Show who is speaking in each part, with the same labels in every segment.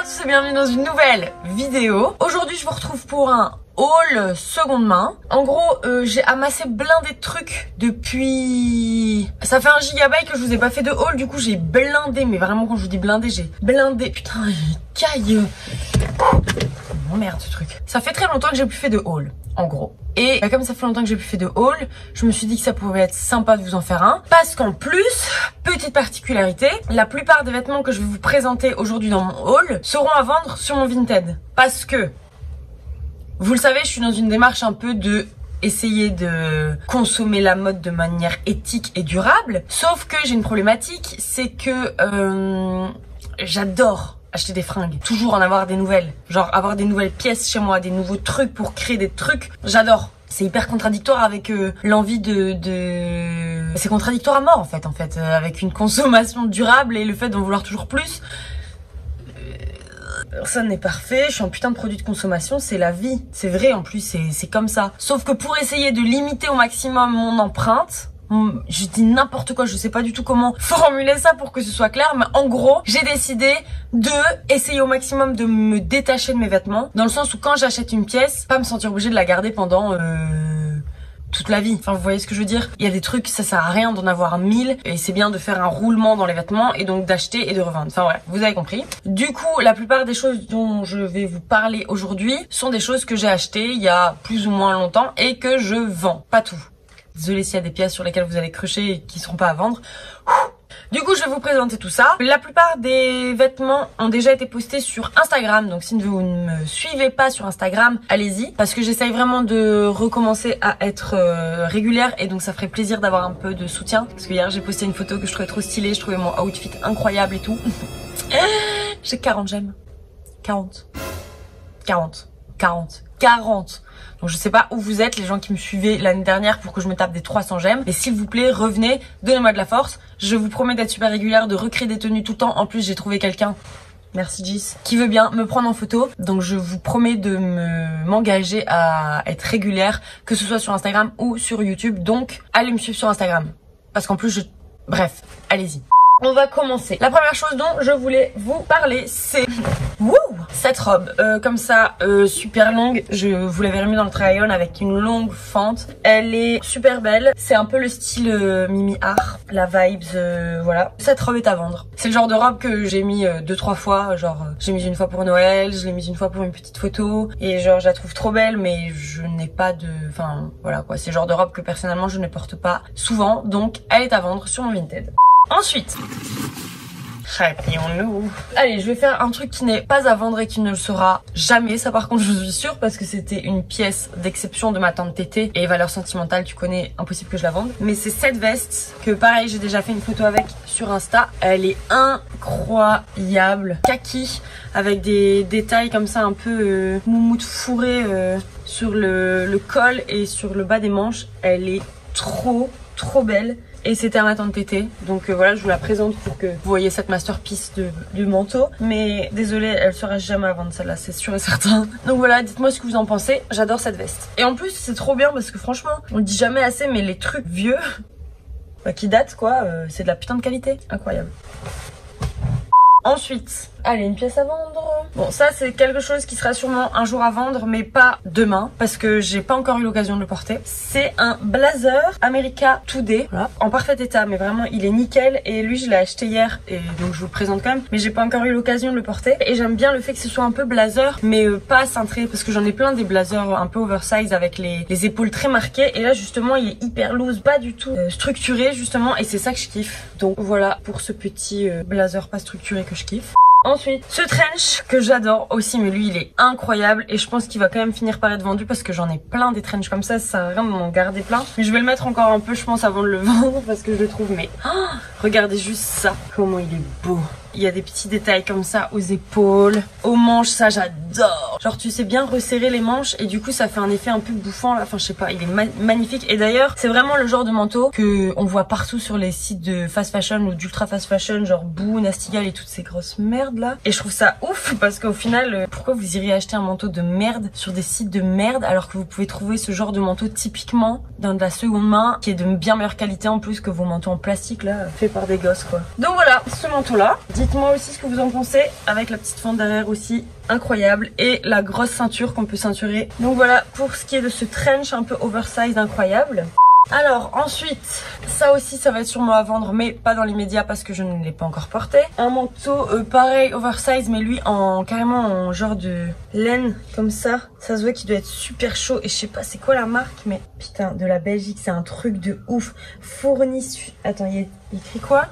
Speaker 1: tous et bienvenue dans une nouvelle vidéo. Aujourd'hui je vous retrouve pour un haul seconde main. En gros j'ai amassé blindé de trucs depuis... Ça fait 1 gigabyte que je vous ai pas fait de haul, du coup j'ai blindé, mais vraiment quand je vous dis blindé, j'ai blindé. Putain, il caille. Oh merde ce truc. Ça fait très longtemps que j'ai plus fait de haul, en gros. Et comme ça fait longtemps que j'ai plus fait de haul, je me suis dit que ça pouvait être sympa de vous en faire un. Parce qu'en plus, petite particularité, la plupart des vêtements que je vais vous présenter aujourd'hui dans mon haul seront à vendre sur mon Vinted. Parce que, vous le savez, je suis dans une démarche un peu de essayer de consommer la mode de manière éthique et durable. Sauf que j'ai une problématique, c'est que j'adore acheter des fringues, toujours en avoir des nouvelles, genre avoir des nouvelles pièces chez moi, des nouveaux trucs pour créer des trucs, j'adore. C'est hyper contradictoire avec l'envie c'est contradictoire à mort en fait, avec une consommation durable et le fait d'en vouloir toujours plus. Personne n'est parfait, je suis un putain de produit de consommation, c'est la vie, c'est vrai en plus, c'est comme ça. Sauf que pour essayer de limiter au maximum mon empreinte, je dis n'importe quoi, je sais pas du tout comment formuler ça pour que ce soit clair, mais en gros, j'ai décidé de essayer au maximum de me détacher de mes vêtements, dans le sens où quand j'achète une pièce, pas me sentir obligée de la garder pendant toute la vie. Enfin, vous voyez ce que je veux dire? Il y a des trucs, ça sert à rien d'en avoir 1000 et c'est bien de faire un roulement dans les vêtements et donc d'acheter et de revendre. Enfin voilà, vous avez compris. Du coup, la plupart des choses dont je vais vous parler aujourd'hui sont des choses que j'ai achetées il y a plus ou moins longtemps et que je vends. Pas tout. Désolée s'il y a des pièces sur lesquelles vous allez crucher et qui seront pas à vendre. Du coup, je vais vous présenter tout ça. La plupart des vêtements ont déjà été postés sur Instagram. Donc, si vous ne me suivez pas sur Instagram, allez-y. Parce que j'essaye vraiment de recommencer à être régulière. Et donc, ça ferait plaisir d'avoir un peu de soutien. Parce que hier, j'ai posté une photo que je trouvais trop stylée. Je trouvais mon outfit incroyable et tout. J'ai 40 j'aime. 40. Donc je sais pas où vous êtes les gens qui me suivaient l'année dernière pour que je me tape des 300 j'aime. Mais s'il vous plaît, revenez, donnez-moi de la force. Je vous promets d'être super régulière, de recréer des tenues tout le temps. En plus, j'ai trouvé quelqu'un, merci Gis, qui veut bien me prendre en photo. Donc je vous promets de m'engager à être régulière, que ce soit sur Instagram ou sur YouTube. Donc allez me suivre sur Instagram. Parce qu'en plus, bref, allez-y. On va commencer. La première chose dont je voulais vous parler, c'est cette robe. Comme ça, super longue. Je vous l'avais remis dans le try-on avec une longue fente. Elle est super belle. C'est un peu le style Mimi Art. La vibes, voilà. Cette robe est à vendre. C'est le genre de robe que j'ai mis 2-3 fois. Genre, j'ai mis une fois pour Noël, je l'ai mise une fois pour une petite photo. Et genre, je la trouve trop belle, mais je n'ai pas de... Enfin, voilà quoi. C'est le genre de robe que personnellement, je ne porte pas souvent. Donc, elle est à vendre sur mon Vinted. Ensuite, nous. Allez, je vais faire un truc qui n'est pas à vendre et qui ne le sera jamais. Ça par contre je suis sûre parce que c'était une pièce d'exception de ma tante Tété. Et valeur sentimentale, tu connais, impossible que je la vende. Mais c'est cette veste que pareil j'ai déjà fait une photo avec sur Insta. Elle est incroyable. Kaki avec des détails comme ça un peu moumoute fourré sur le col et sur le bas des manches. Elle est trop belle. Et c'était à ma tante Tété, donc voilà, je vous la présente pour que vous voyez cette masterpiece du manteau. Mais désolée, elle sera jamais à vendre celle-là, c'est sûr et certain. Donc voilà, dites-moi ce que vous en pensez, j'adore cette veste. Et en plus, c'est trop bien parce que franchement, on le dit jamais assez, mais les trucs vieux, qui datent quoi, c'est de la putain de qualité, incroyable. Ensuite, allez, une pièce à vendre. Bon, ça c'est quelque chose qui sera sûrement un jour à vendre, mais pas demain, parce que j'ai pas encore eu l'occasion de le porter. C'est un blazer America Today, voilà, en parfait état, mais vraiment il est nickel. Et lui je l'ai acheté hier, et donc je vous le présente quand même, mais j'ai pas encore eu l'occasion de le porter. Et j'aime bien le fait que ce soit un peu blazer, mais pas cintré, parce que j'en ai plein des blazers un peu oversize avec les épaules très marquées. Et là justement il est hyper loose, pas du tout structuré justement, et c'est ça que je kiffe. Donc voilà pour ce petit blazer pas structuré que je kiffe. Ensuite, ce trench que j'adore aussi, mais lui il est incroyable et je pense qu'il va quand même finir par être vendu parce que j'en ai plein des trenchs comme ça sert à rien de m'en garder plein. Mais je vais le mettre encore un peu je pense avant de le vendre parce que je le trouve mais regardez juste ça, comment il est beau. Il y a des petits détails comme ça aux épaules, aux manches, ça j'adore. Genre tu sais bien resserrer les manches et du coup ça fait un effet un peu bouffant là, enfin je sais pas, il est magnifique. Et d'ailleurs c'est vraiment le genre de manteau que on voit partout sur les sites de fast fashion ou d'ultra fast fashion, genre Boo, Nasty Gal et toutes ces grosses merdes merde là. Et je trouve ça ouf parce qu'au final, pourquoi vous iriez acheter un manteau de merde sur des sites de merde alors que vous pouvez trouver ce genre de manteau typiquement dans de la seconde main qui est de bien meilleure qualité en plus que vos manteaux en plastique là, faits par des gosses quoi. Donc voilà, ce manteau là. Dites-moi aussi ce que vous en pensez avec la petite fente derrière aussi. Incroyable, et la grosse ceinture qu'on peut ceinturer. Donc voilà pour ce qui est de ce trench un peu oversize incroyable. Alors ensuite, ça aussi ça va être sûrement à vendre mais pas dans l'immédiat parce que je ne l'ai pas encore porté. Un manteau pareil oversize mais lui en carrément en genre de laine comme ça. Ça se voit qu'il doit être super chaud et je sais pas c'est quoi la marque mais putain de la Belgique, c'est un truc de ouf. Fourni... Attends, il écrit quoi?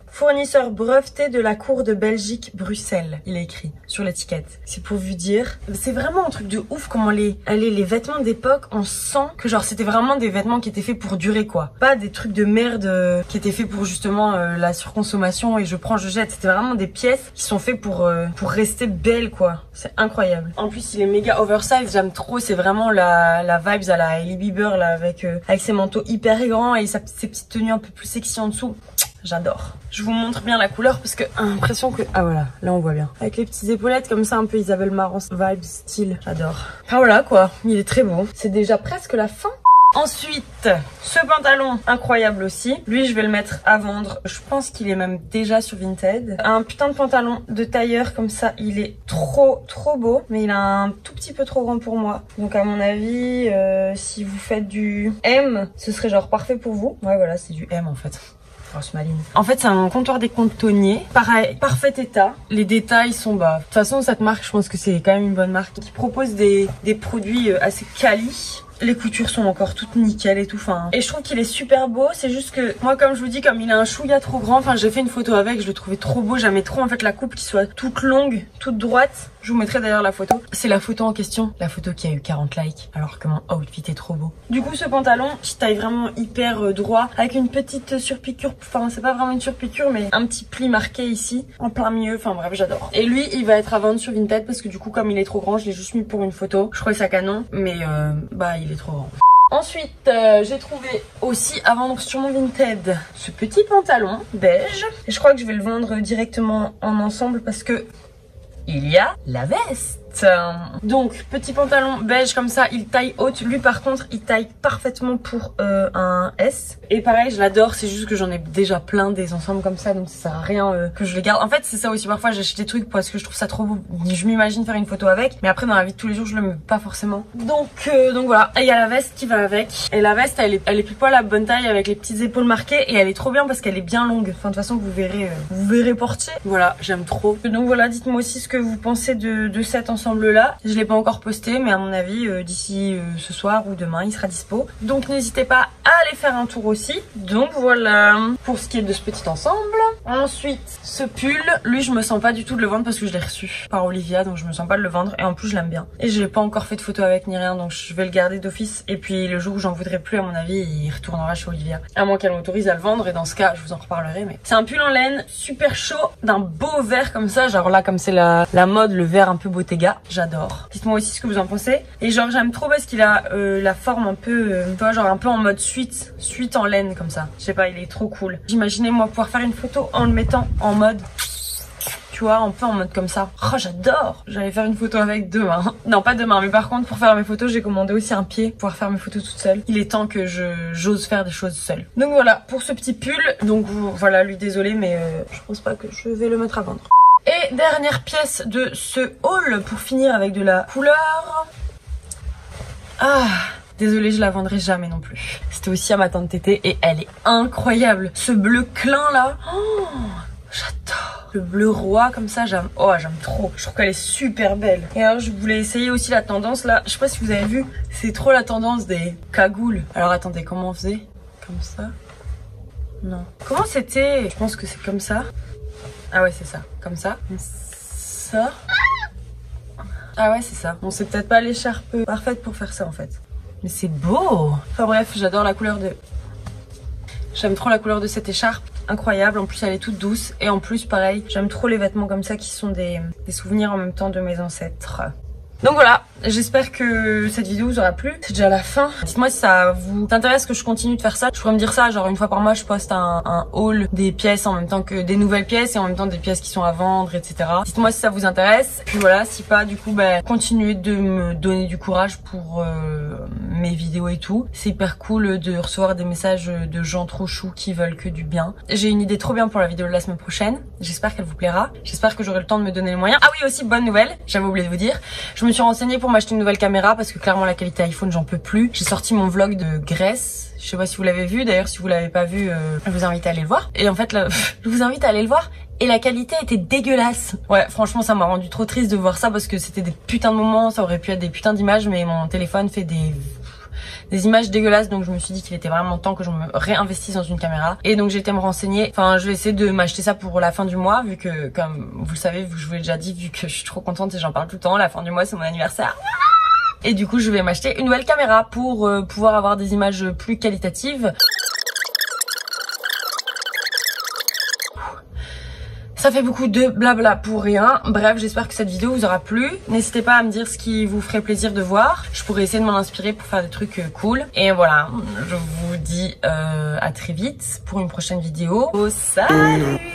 Speaker 1: Fournisseur breveté de la Cour de Belgique, Bruxelles, il est écrit sur l'étiquette. C'est pour vous dire. C'est vraiment un truc de ouf comment les vêtements d'époque, on sent que genre c'était vraiment des vêtements qui étaient faits pour durer quoi. Pas des trucs de merde qui étaient faits pour justement la surconsommation et je prends, je jette. C'était vraiment des pièces qui sont faites pour rester belles quoi. C'est incroyable. En plus il est méga oversize, j'aime trop. C'est vraiment la vibes à la Hailey Bieber là avec ses manteaux hyper grands et ses petites tenues un peu plus sexy en dessous. J'adore. Je vous montre bien la couleur parce que l'impression que... Ah voilà, là on voit bien. Avec les petites épaulettes comme ça, un peu Isabelle Marant vibe style. J'adore. Ah voilà quoi, il est très beau. C'est déjà presque la fin. Ensuite, ce pantalon, incroyable aussi. Lui, je vais le mettre à vendre. Je pense qu'il est même déjà sur Vinted. Un putain de pantalon de tailleur comme ça. Il est trop beau. Mais il est un tout petit peu trop grand pour moi. Donc à mon avis, si vous faites du M, ce serait genre parfait pour vous. Ouais voilà, c'est du M en fait. En fait c'est un comptoir des cantonniers, pareil, parfait état. Les détails sont bas. De toute façon cette marque je pense que c'est quand même une bonne marque qui propose des produits assez quali. Les coutures sont encore toutes nickel et tout, enfin. Et je trouve qu'il est super beau, c'est juste que moi comme je vous dis, comme il a un chouïa trop grand, enfin j'ai fait une photo avec, je le trouvais trop beau, j'aimais trop en fait la coupe qui soit toute longue, toute droite. Je vous mettrai d'ailleurs la photo. C'est la photo en question, la photo qui a eu 40 likes, alors que mon outfit est trop beau. Du coup ce pantalon, je taille vraiment hyper droit, avec une petite surpiqûre, enfin c'est pas vraiment une surpiqûre, mais un petit pli marqué ici, en plein milieu, enfin bref j'adore. Et lui il va être à vendre sur Vinted parce que du coup comme il est trop grand, je l'ai juste mis pour une photo. Je trouvais ça canon, mais bah il est trop grand. Ensuite, j'ai trouvé aussi à vendre sur mon Vinted ce petit pantalon beige. Et je crois que je vais le vendre directement en ensemble parce que il y a la veste. Donc petit pantalon beige comme ça, il taille haute. Lui par contre il taille parfaitement pour un S. Et pareil je l'adore, c'est juste que j'en ai déjà plein des ensembles comme ça, donc ça sert à rien que je les garde. En fait c'est ça aussi, parfois j'achète des trucs parce que je trouve ça trop beau. Je m'imagine faire une photo avec, mais après dans la vie de tous les jours je le mets pas forcément. Donc voilà, il y a la veste qui va avec. Et la veste elle est pile poil à la bonne taille avec les petites épaules marquées. Et elle est trop bien parce qu'elle est bien longue. Enfin de toute façon vous verrez porter. Voilà, j'aime trop. Donc voilà, dites-moi aussi ce que vous pensez de cet ensemble là. Je l'ai pas encore posté mais à mon avis d'ici ce soir ou demain il sera dispo. Donc n'hésitez pas à aller faire un tour aussi. Donc voilà pour ce qui est de ce petit ensemble. Ensuite ce pull, lui je me sens pas du tout de le vendre parce que je l'ai reçu par Olivia, donc je me sens pas de le vendre et en plus je l'aime bien. Et je l'ai pas encore fait de photo avec ni rien, donc je vais le garder d'office et puis le jour où j'en voudrais plus à mon avis il retournera chez Olivia. À moins qu'elle m'autorise à le vendre et dans ce cas je vous en reparlerai. Mais c'est un pull en laine super chaud d'un beau vert comme ça, genre là comme c'est la mode, le vert un peu Bottega. J'adore. Dites-moi aussi ce que vous en pensez. Et genre j'aime trop parce qu'il a la forme un peu, tu vois, genre un peu en mode suite en laine comme ça. Je sais pas, il est trop cool. J'imaginais moi pouvoir faire une photo en le mettant en mode, tu vois, un peu en mode comme ça. Oh j'adore. J'allais faire une photo avec demain. Non pas demain, mais par contre pour faire mes photos j'ai commandé aussi un pied pour pouvoir faire mes photos toute seule. Il est temps que j'ose faire des choses seule. Donc voilà pour ce petit pull. Donc voilà, lui désolé mais je pense pas que je vais le mettre à vendre. Et dernière pièce de ce haul pour finir avec de la couleur. Ah, désolée, je la vendrai jamais non plus. C'était aussi à ma tante Tété et elle est incroyable. Ce bleu clin là, oh, j'adore. Le bleu roi comme ça, j'aime trop. Je trouve qu'elle est super belle. Et alors je voulais essayer aussi la tendance là. Je sais pas si vous avez vu, c'est trop la tendance des cagoules. Alors attendez, comment on faisait? Comme ça? Non. Comment c'était? Je pense que c'est comme ça. Ah ouais c'est ça, comme ça. Ça. Ah ouais c'est ça. Bon c'est peut-être pas l'écharpe parfaite pour faire ça en fait. Mais c'est beau. Enfin bref, j'adore la couleur de... J'aime trop la couleur de cette écharpe. Incroyable, en plus elle est toute douce. Et en plus pareil, j'aime trop les vêtements comme ça qui sont des souvenirs en même temps de mes ancêtres. Donc voilà, j'espère que cette vidéo vous aura plu. C'est déjà la fin. Dites-moi si ça vous intéresse que je continue de faire ça. Je pourrais me dire ça, genre une fois par mois je poste un haul des pièces en même temps que des nouvelles pièces et en même temps des pièces qui sont à vendre, etc. Dites-moi si ça vous intéresse. Puis voilà, si pas, du coup, continuez de me donner du courage pour mes vidéos et tout. C'est hyper cool de recevoir des messages de gens trop choux qui veulent que du bien. J'ai une idée trop bien pour la vidéo de la semaine prochaine. J'espère qu'elle vous plaira. J'espère que j'aurai le temps de me donner les moyens. Ah oui, aussi bonne nouvelle, j'avais oublié de vous dire. Je me suis renseignée pour m'acheter une nouvelle caméra parce que clairement la qualité iPhone j'en peux plus. J'ai sorti mon vlog de Grèce. Je sais pas si vous l'avez vu. D'ailleurs si vous l'avez pas vu, je vous invite à aller le voir. Et en fait là, je vous invite à aller le voir. Et la qualité était dégueulasse. Ouais, franchement, ça m'a rendu trop triste de voir ça parce que c'était des putains de moments, ça aurait pu être des putains d'images, mais mon téléphone fait des images dégueulasses, donc je me suis dit qu'il était vraiment temps que je me réinvestisse dans une caméra. Et donc j'ai été me renseigner. Enfin, je vais essayer de m'acheter ça pour la fin du mois, vu que, comme vous le savez, vu que je vous l'ai déjà dit, vu que je suis trop contente et j'en parle tout le temps, la fin du mois c'est mon anniversaire. Et du coup, je vais m'acheter une nouvelle caméra pour pouvoir avoir des images plus qualitatives. Ça fait beaucoup de blabla pour rien. Bref, j'espère que cette vidéo vous aura plu. N'hésitez pas à me dire ce qui vous ferait plaisir de voir. Je pourrais essayer de m'en inspirer pour faire des trucs cool. Et voilà, je vous dis à très vite pour une prochaine vidéo. Salut!